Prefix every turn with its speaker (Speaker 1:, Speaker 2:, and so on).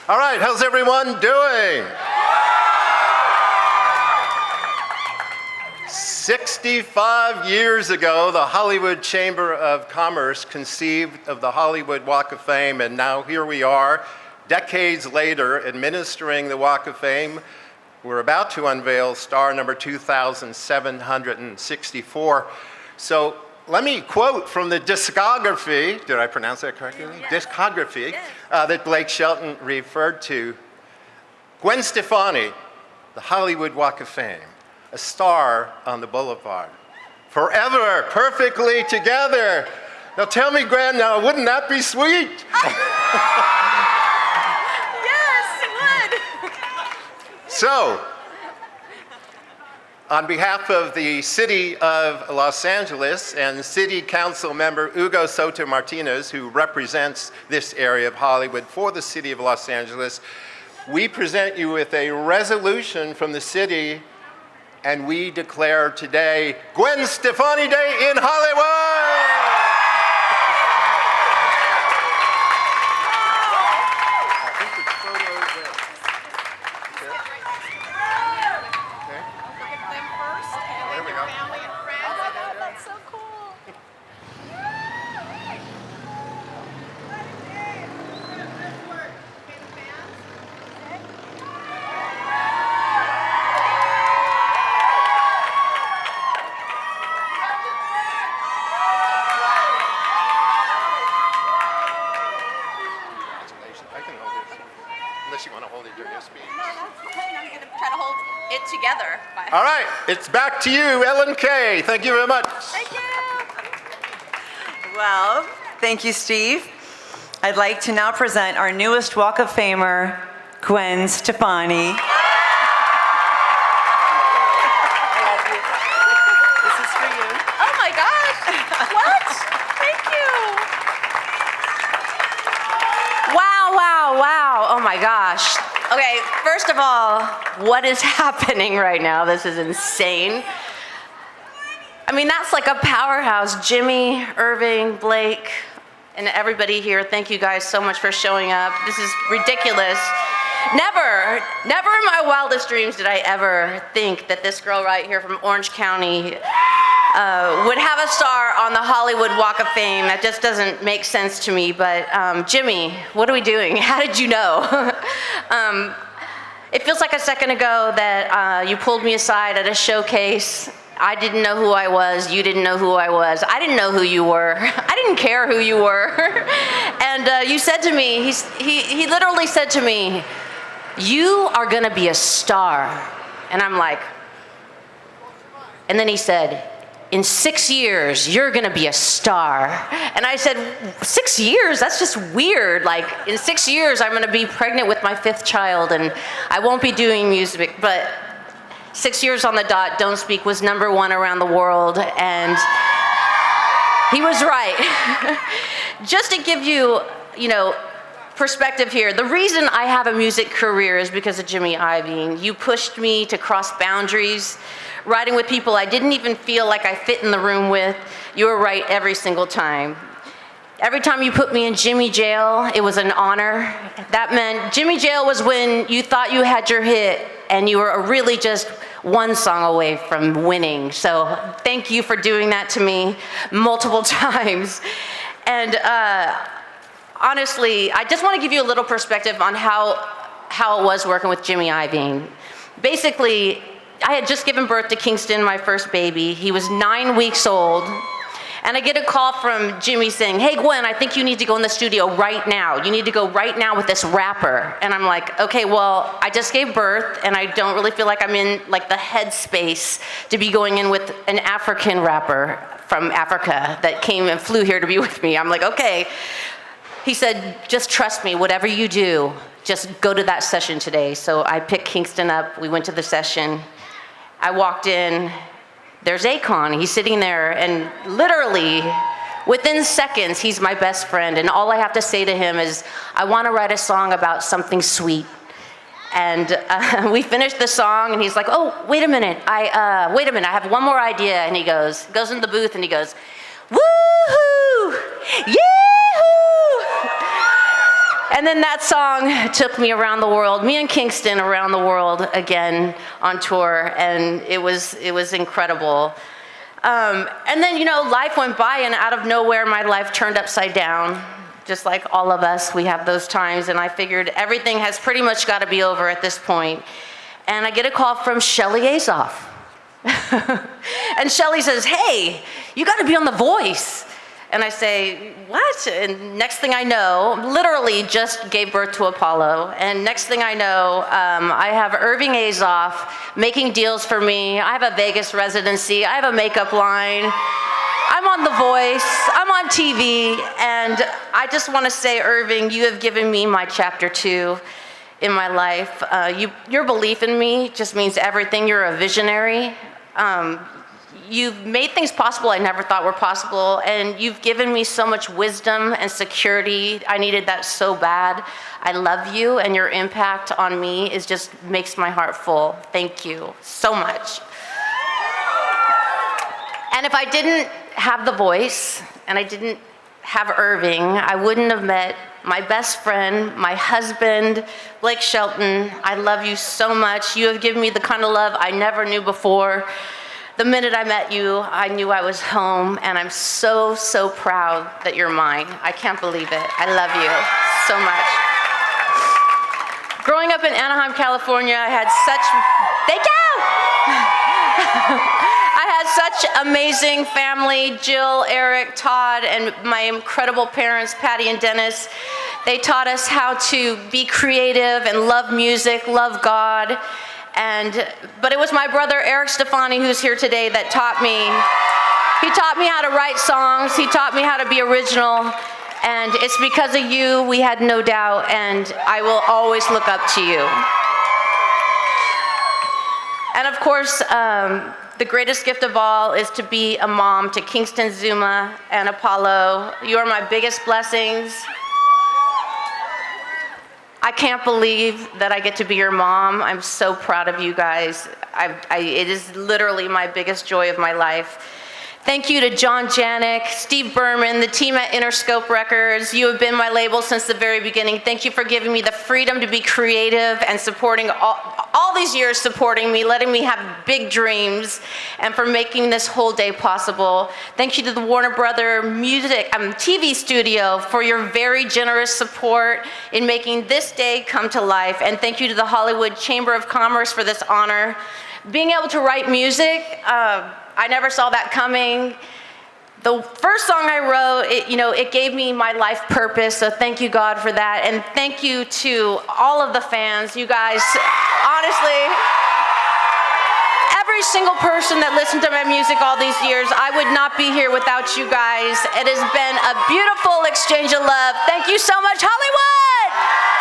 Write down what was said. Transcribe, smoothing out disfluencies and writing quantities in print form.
Speaker 1: All right, how's everyone doing? 65 years ago, the Hollywood Chamber of Commerce conceived of the Hollywood Walk of Fame, and now here we are, decades later, administering the Walk of Fame. We're about to unveil star number 2,764. So let me quote from the discography, did I pronounce that correctly? Yeah. Discography that Blake Shelton referred to. Gwen Stefani, the Hollywood Walk of Fame, a star on the boulevard. Forever, perfectly together. Now tell me, Gwen, now wouldn't that be sweet?
Speaker 2: Yes, it would.
Speaker 1: So, on behalf of the City of Los Angeles and City Council member Hugo Soto Martinez, who represents this area of Hollywood for the City of Los Angeles, we present you with a resolution from the city, and we declare today Gwen Stefani Day in Hollywood! Unless you want to hold it during your speech.
Speaker 2: No, that's fine. I'm going to try to hold it together.
Speaker 1: All right, it's back to you, Ellen Kay. Thank you very much.
Speaker 2: Thank you.
Speaker 3: Well, thank you, Steve. I'd like to now present our newest Walk of Famer, Gwen Stefani. This is for you.
Speaker 2: Oh my gosh. What? Thank you. Wow. Oh my gosh. Okay, first of all, what is happening right now? This is insane. I mean, that's like a powerhouse. Jimmy, Irving, Blake, and everybody here, thank you guys so much for showing up. This is ridiculous. Never in my wildest dreams did I ever think that this girl right here from Orange County would have a star on the Hollywood Walk of Fame. That just doesn't make sense to me. But Jimmy, what are we doing? How did you know? It feels like a second ago that you pulled me aside at a showcase. I didn't know who I was. You didn't know who I was. I didn't know who you were. I didn't care who you were. And you said to me, he literally said to me, "You are gonna be a star." And I'm like, and then he said, "In 6 years, you're gonna be a star." And I said, 6 years? That's just weird. Like, in 6 years, I'm gonna be pregnant with my 5th child, and I won't be doing music. But 6 years on the dot, Don't Speak was #1 around the world, and he was right. Just to give you, perspective here, the reason I have a music career is because of Jimmy Iovine. You pushed me to cross boundaries, riding with people I didn't even feel like I fit in the room with. You were right every single time. Every time you put me in Jimmy Jail, it was an honor. That meant Jimmy Jail was when you thought you had your hit and you were really just one song away from winning. So thank you for doing that to me multiple times. And honestly, I just want to give you a little perspective on how it was working with Jimmy Iovine. Basically, I had just given birth to Kingston, my first baby. He was 9 weeks old. And I get a call from Jimmy saying, "Hey Gwen, I think you need to go in the studio right now. You need to go right now with this rapper." And I'm like, okay, well, I just gave birth and I don't really feel like I'm in like the headspace to be going in with an African rapper from Africa that came and flew here to be with me. I'm like, okay. He said, "Just trust me, whatever you do, just go to that session today." So I picked Kingston up, we went to the session. I walked in, there's Akon, he's sitting there, and literally, within seconds, he's my best friend, and all I have to say to him is, "I want to write a song about something sweet." And we finished the song, and he's like, "Oh, wait a minute, I have one more idea." And he goes in the booth, and he goes, "Woo-hoo! Yee-hoo!" And And then that song took me around the world, me and Kingston around the world again on tour, and it was incredible. And then, life went by, and out of nowhere, my life turned upside down. Just like all of us, we have those times, and I figured everything has pretty much got to be over at this point. And I get a call from Shelly Azoff. And Shelly says, "Hey, you got to be on The Voice." And I say, "What?" And next thing I know, literally just gave birth to Apollo. And next thing I know, I have Irving Azoff making deals for me. I have a Vegas residency. I have a makeup line. I'm on The Voice. I'm on TV. And I just want to say, Irving, you have given me my chapter 2 in my life. Your belief in me just means everything. You're a visionary. You've made things possible I never thought were possible, and you've given me so much wisdom and security. I needed that so bad. I love you, and your impact on me just makes my heart full. Thank you so much. And if I didn't have The Voice, and I didn't have Irving, I wouldn't have met my best friend, my husband, Blake Shelton. I love you so much. You have given me the kind of love I never knew before. The minute I met you, I knew I was home, and I'm so, so proud that you're mine. I can't believe it. I love you so much. Growing up in Anaheim, California, I had such, thank you! I had such amazing family, Jill, Eric, Todd, and my incredible parents, Patty and Dennis. They taught us how to be creative and love music, love God. But it was my brother, Eric Stefani, who's here today, that taught me. He taught me how to write songs. He taught me how to be original. And it's because of you, we had no doubt, and I will always look up to you. And of course, the greatest gift of all is to be a mom to Kingston, Zuma, and Apollo. You are my biggest blessings. I can't believe that I get to be your mom. I'm so proud of you guys. It is literally my biggest joy of my life. Thank you to John Janik, Steve Berman, the team at Interscope Records. You have been my label since the very beginning. Thank you for giving me the freedom to be creative and supporting all these years, supporting me, letting me have big dreams, and for making this whole day possible. Thank you to the Warner Brother TV studio for your very generous support in making this day come to life. And thank you to the Hollywood Chamber of Commerce for this honor. Being able to write music, I never saw that coming. The first song I wrote, it gave me my life purpose, so thank you, God, for that. And thank you to all of the fans. You guys, honestly, every single person that listened to my music all these years, I would not be here without you guys. It has been a beautiful exchange of love. Thank you so much, Hollywood!